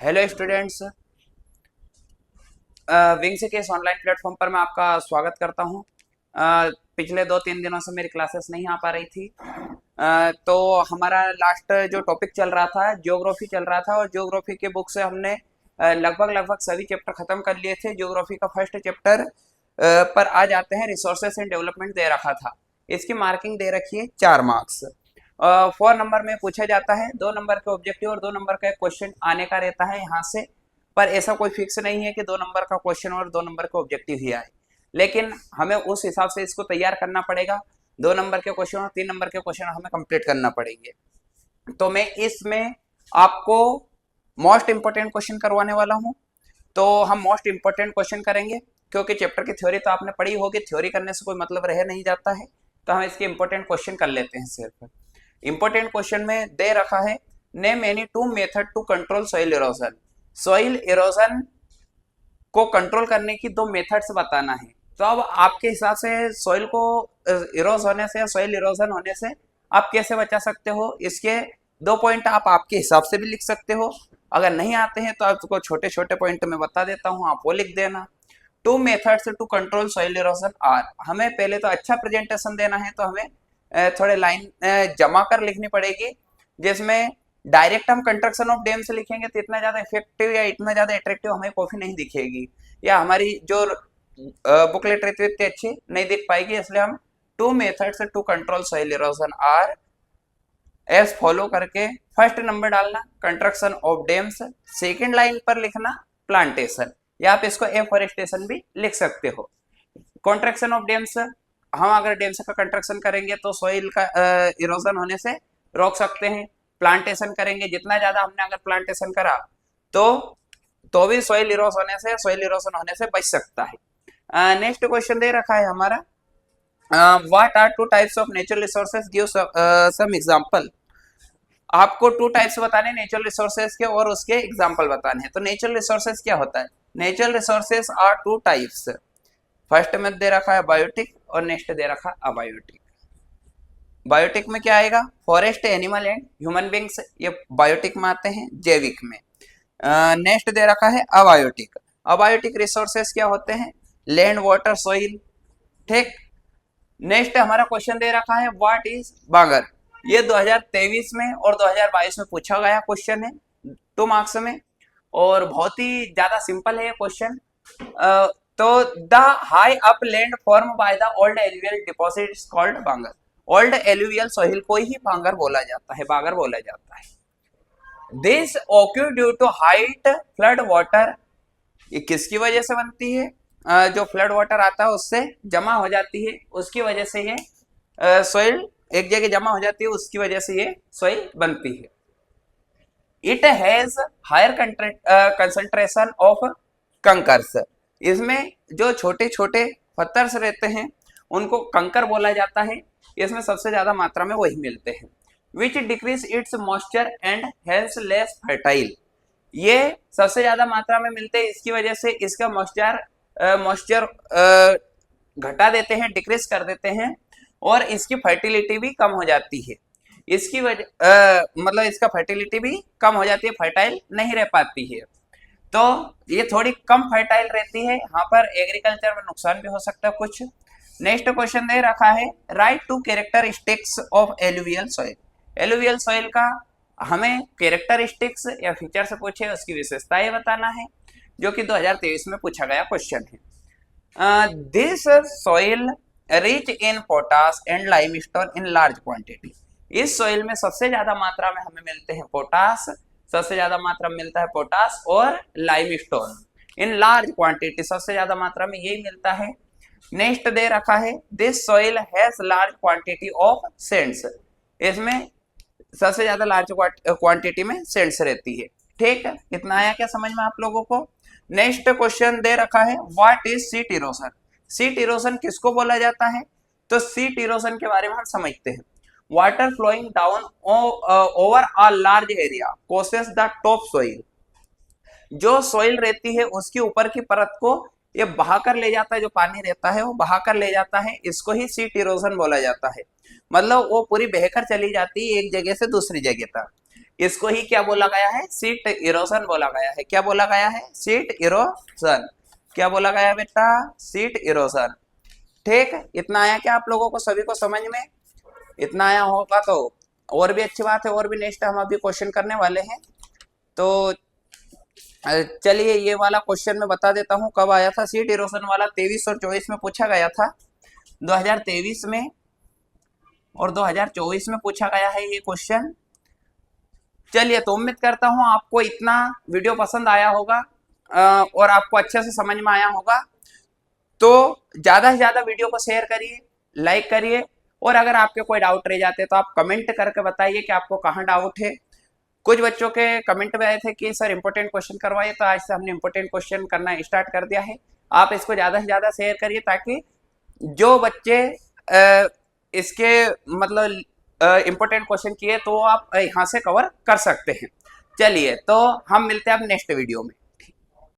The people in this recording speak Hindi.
हेलो स्टूडेंट्स, विंग्स के इस ऑनलाइन प्लेटफॉर्म पर मैं आपका स्वागत करता हूं। पिछले 2-3 दिनों से मेरी क्लासेस नहीं आ पा रही थी। तो हमारा लास्ट जो टॉपिक चल रहा था ज्योग्राफी चल रहा था, और ज्योग्राफी के बुक से हमने लगभग लगभग सभी चैप्टर खत्म कर लिए थे। ज्योग्राफी का फर्स्ट चैप्टर पर आज आते हैं। रिसोर्सेस एंड डेवलपमेंट दे रखा था, इसकी मार्किंग दे रखी है 4 मार्क्स। 4 नंबर में पूछा जाता है, 2 नंबर के ऑब्जेक्टिव और 2 नंबर का एक क्वेश्चन आने का रहता है यहाँ से। पर ऐसा कोई फिक्स नहीं है कि 2 नंबर का क्वेश्चन और 2 नंबर का ऑब्जेक्टिव ही आए, लेकिन हमें उस हिसाब से इसको तैयार करना पड़ेगा। 2 नंबर के क्वेश्चन और 3 नंबर के क्वेश्चन हमें कंप्लीट करना पड़ेंगे। तो मैं इसमें आपको मोस्ट इंपोर्टेंट क्वेश्चन करवाने वाला हूँ। तो हम मोस्ट इंपोर्टेंट क्वेश्चन करेंगे, क्योंकि चैप्टर की थ्योरी तो आपने पढ़ी होगी, थ्योरी करने से कोई मतलब रह नहीं जाता है। तो हम इसके इंपोर्टेंट क्वेश्चन कर लेते हैं सिर्फ। इंपोर्टेंट क्वेश्चन में दे रखा है, name any 2 method to control soil erosion. Soil erosion को कंट्रोल करने की 2 मेथड्स बताना है। तो अब आपके हिसाब से सॉइल को इरोज होने से या सॉइल इरोजन होने से आप कैसे बचा सकते हो, इसके 2 पॉइंट आप आपके हिसाब से भी लिख सकते हो। अगर नहीं आते हैं तो आपको छोटे छोटे पॉइंट में बता देता हूँ, आप वो लिख देना। 2 methods to control soil erosion are. हमें पहले तो अच्छा प्रेजेंटेशन देना है, तो हमें थोड़े लाइन जमा कर लिखनी पड़ेगी, जिसमें डायरेक्ट हम कंस्ट्रक्शन ऑफ डैम से लिखेंगे तो इतना ज्यादा इफेक्टिव या इतना ज्यादा अट्रैक्टिव हमें कॉपी नहीं दिखेगी, या हमारी जो बुकलेट रहती है इतनी अच्छी नहीं दिख पाएगी। इसलिए हम 2 methods to control soil erosion are as follow करके फर्स्ट नंबर डालना construction of dams, second line पर लिखना प्लांटेशन, या आप इसको एफॉरेस्टेशन भी लिख सकते हो। कंस्ट्रक्शन ऑफ डैम्स, हम अगर डैम्स का कंस्ट्रक्शन करेंगे तो सॉइल का इरोजन होने से रोक सकते हैं। प्लांटेशन करेंगे, जितना ज्यादा हमने अगर प्लांटेशन करा तो भी सॉइल इरोजन होने से बच सकता है। नेक्स्ट क्वेश्चन दे रखा है हमारा, what are 2 types of natural resources, give some example. आपको 2 टाइप्स बताने नेचुरल रिसोर्सेज के, और उसके एग्जांपल बताने हैं। तो नेचुरल रिसोर्सेज क्या होता है? Natural resources are 2 types. First में दे रखा है बायोटिक और नेक्स्ट दे रखा है अबायोटिक। बायोटिक में क्या आएगा? Forest, animal and human beings, ये बायोटिक में आते हैं, जैविक में। नेक्स्ट दे रखा है अबायोटिक। अबायोटिक रिसोर्सेस क्या होते हैं? Land, water, soil. ठीक। नेक्स्ट हमारा क्वेश्चन दे रखा है, व्हाट इज बागर। ये 2023 में और 2022 में पूछा गया क्वेश्चन है, 2 मार्क्स में, और बहुत ही ज्यादा सिंपल है ये क्वेश्चन। तो the high up land form by the old alluvial deposit is called Bangar. Old alluvial soil को ही बांगर बोला जाता है, बागर बोला जाता है। This occur due to height flood water. ये किसकी वजह से बनती है? जो फ्लड वाटर आता है उससे जमा हो जाती है, उसकी वजह से ये सॉइल एक जगह जमा हो जाती है, उसकी वजह से ये सॉइल बनती है। It has higher concentration of kankars. इसमें जो छोटे छोटे पत्थर रहते हैं उनको कंकर बोला जाता है। इसमें सबसे ज्यादा मात्रा में वही मिलते हैं। Which decreases its moisture and helps less fertile. ये सबसे ज्यादा मात्रा में मिलते हैं, इसकी वजह से इसका मॉइस्चर घटा देते हैं, डिक्रीज कर देते हैं, और इसकी फर्टिलिटी भी कम हो जाती है। इसकी वजह मतलब इसका फर्टिलिटी भी कम हो जाती है, फर्टाइल नहीं रह पाती है। तो ये थोड़ी कम फर्टाइल रहती है, यहाँ पर एग्रीकल्चर में नुकसान भी हो सकता है कुछ। नेक्स्ट क्वेश्चन दे रखा है, right to characteristics of alluvial soil. Alluvial soil का हमें कैरेक्टरिस्टिक्स या फीचर से पूछे, उसकी विशेषताएं बताना है, जो कि 2023 में पूछा गया क्वेश्चन है। This soil rich in potash and limestone in large quantity. इस सॉइल में सबसे ज्यादा मात्रा में हमें मिलते हैं पोटास, सबसे ज्यादा मात्रा में मिलता है पोटास और लाइमस्टोन इन लार्ज क्वांटिटी, सबसे ज्यादा मात्रा में यही मिलता है। नेक्स्ट दे रखा है, this soil has large quantity of Sands. इसमें सबसे ज्यादा लार्ज क्वांटिटी में सैंड्स रहती है। ठीक है, इतना आया क्या समझ में आप लोगों को? नेक्स्ट क्वेश्चन दे रखा है, what is seat erosion. Seat erosion किसको बोला जाता है? तो सीट इरोजन के बारे में हम समझते हैं। Water flowing down over a large area causes the top soil. जो सॉइल रहती है उसकी ऊपर की परत को ये बहाकर ले जाता है, जो पानी रहता है वो बहाकर ले जाता है, इसको ही सीट इरोजन बोला जाता है। मतलब वो पूरी बहकर चली जाती है एक जगह से दूसरी जगह तक। इसको ही क्या बोला गया है? सीट इरोशन बोला गया है। क्या बोला गया है? Seat erosion. क्या बोला गया बेटा? Seat erosion. ठीक, इतना आया क्या आप लोगों को सभी को समझ में? इतना आया होगा तो और भी अच्छी बात है। और भी नेक्स्ट हम अभी क्वेश्चन करने वाले हैं। तो चलिए ये वाला क्वेश्चन मैं बता देता हूँ कब आया था। सीट इरोशन वाला 23 और 24 में पूछा गया था। 2023 में और 2024 में पूछा गया है ये क्वेश्चन। चलिए, तो उम्मीद करता हूँ आपको इतना वीडियो पसंद आया होगा और आपको अच्छे से समझ में आया होगा। तो ज़्यादा से ज़्यादा वीडियो को शेयर करिए, लाइक करिए, और अगर आपके कोई डाउट रह जाते तो आप कमेंट करके बताइए कि आपको कहाँ डाउट है। कुछ बच्चों के कमेंट में आए थे कि सर इंपॉर्टेंट क्वेश्चन करवाइए, तो आज से हमने इंपॉर्टेंट क्वेश्चन करना स्टार्ट कर दिया है। आप इसको ज़्यादा से ज़्यादा शेयर करिए ताकि जो बच्चे इसके मतलब इंपॉर्टेंट क्वेश्चन किए तो आप यहाँ से कवर कर सकते हैं। चलिए, तो हम मिलते हैं अब नेक्स्ट वीडियो में।